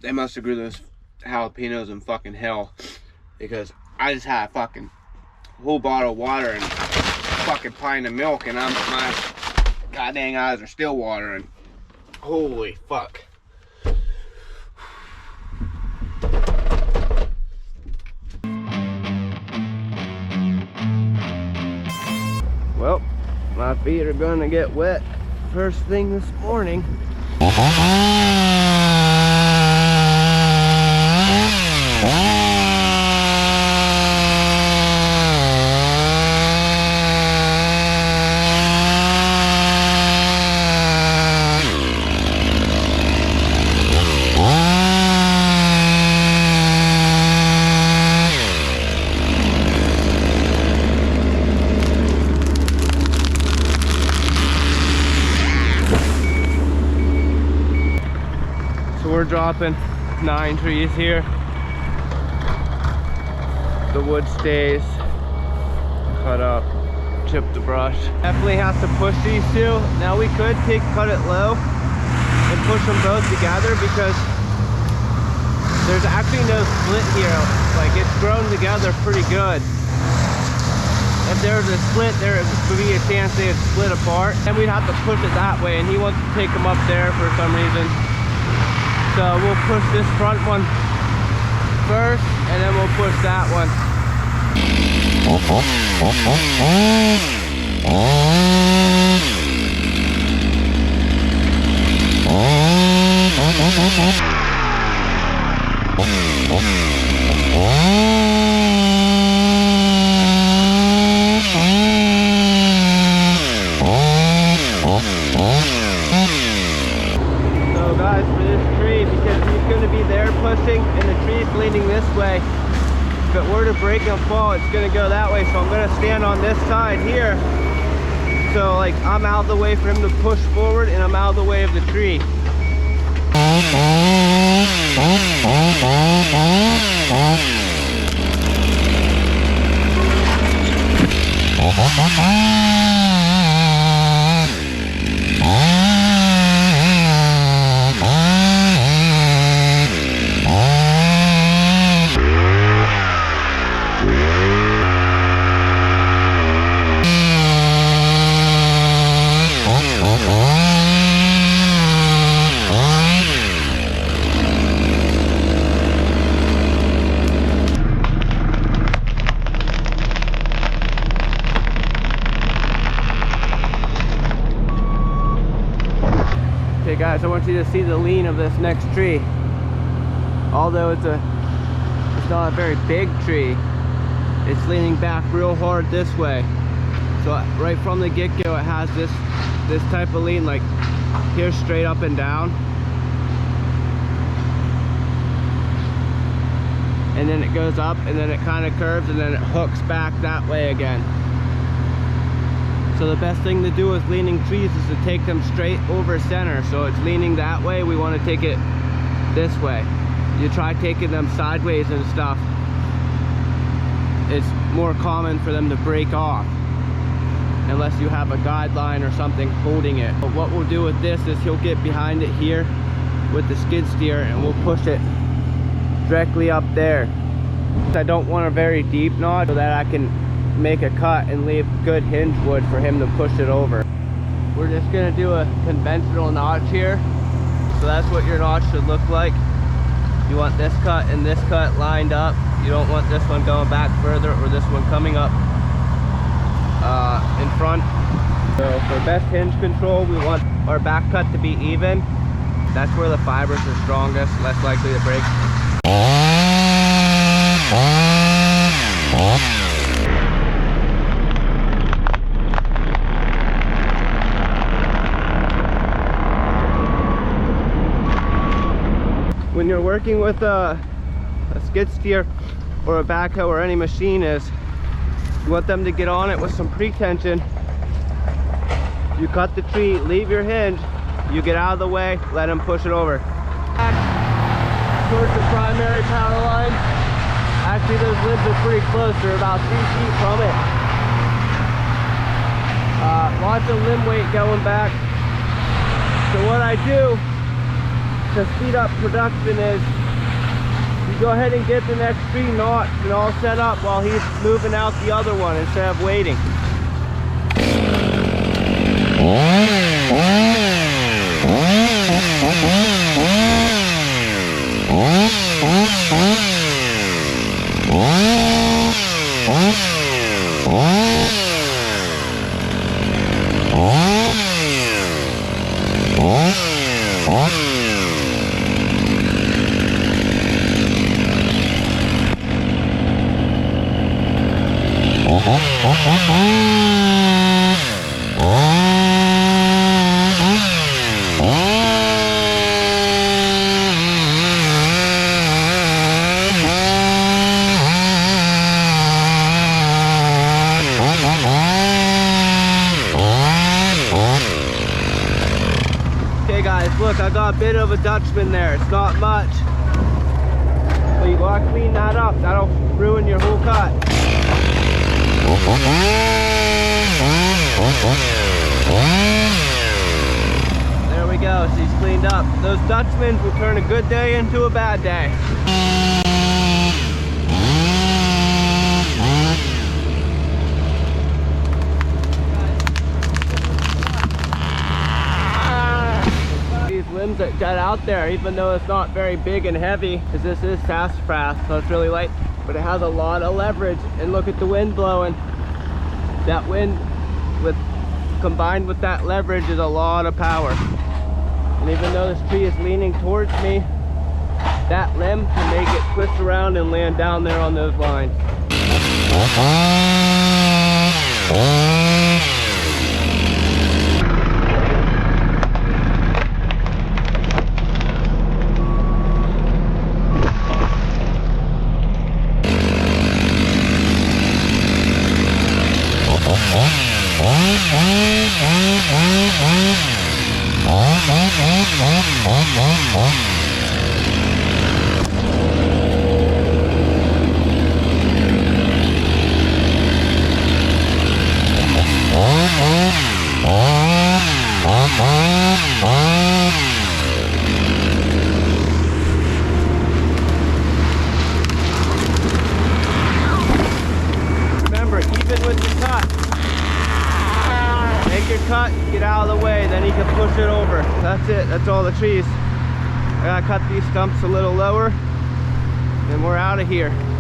They must have grew those jalapenos in fucking hell, because I just had a fucking whole bottle of water and fucking pint of milk, and my goddamn eyes are still watering. Holy fuck. Well, my feet are gonna get wet first thing this morning. We're dropping 9 trees here. The wood stays. Cut up, chip the brush. Definitely have to push these two. Now we could cut it low and push them both together, because there's actually no split here. Like, it's grown together pretty good. If there was a split, there would be a chance they'd split apart, and we'd have to push it that way, and he wants to take them up there for some reason. So we'll push this front one first, and then we'll push that one. So guys, for this tree, because he's going to be there pushing and the tree's leaning this way, if it were to break and fall, it's going to go that way. So I'm going to stand on this side here, so like I'm out of the way for him to push forward, and I'm out of the way of the tree. Okay guys, I want you to see the lean of this next tree. Although it's not a very big tree, it's leaning back real hard this way. So right from the get-go, it has this type of lean, like here straight up and down, and then it goes up, and then it kind of curves, and then it hooks back that way again. So the best thing to do with leaning trees is to take them straight over center. So it's leaning that way, we want to take it this way. You try taking them sideways and stuff, it's more common for them to break off, unless you have a guideline or something holding it. But what we'll do with this is he'll get behind it here with the skid steer, and we'll push it directly up there. I don't want a very deep knot, so that I can make a cut and leave good hinge wood for him to push it over. We're just gonna do a conventional notch here. So that's what your notch should look like. You want this cut and this cut lined up. You don't want this one going back further or this one coming up in front. So for best hinge control, we want our back cut to be even. That's where the fibers are strongest, less likely to break. When you're working with a skid steer or a backhoe or any machine, is you want them to get on it with some pre-tension. You cut the tree, leave your hinge, you get out of the way, let them push it over. Back towards the primary power line. Actually, those limbs are pretty close. They're about 3 feet from it. Lots of limb weight going back. So what I do to speed up production is you go ahead and get the next tree notched and all set up while he's moving out the other one instead of waiting. Okay guys, look, I got a bit of a Dutchman there. It's not much, but you gotta clean that up. That'll ruin your whole cut. There we go, she's cleaned up. Those Dutchmans will turn a good day into a bad day. These limbs that got out there, even though it's not very big and heavy, because this is sassafras, so it's really light, but it has a lot of leverage. And look at the wind blowing. That wind combined with that leverage is a lot of power. And even though this tree is leaning towards me, that limb can make it twist around and land down there on those lines. Remember, even with the cut, make your cut, get out of the way, then you can push it over. That's it, that's all the trees. I gotta cut these stumps a little lower, and we're out of here.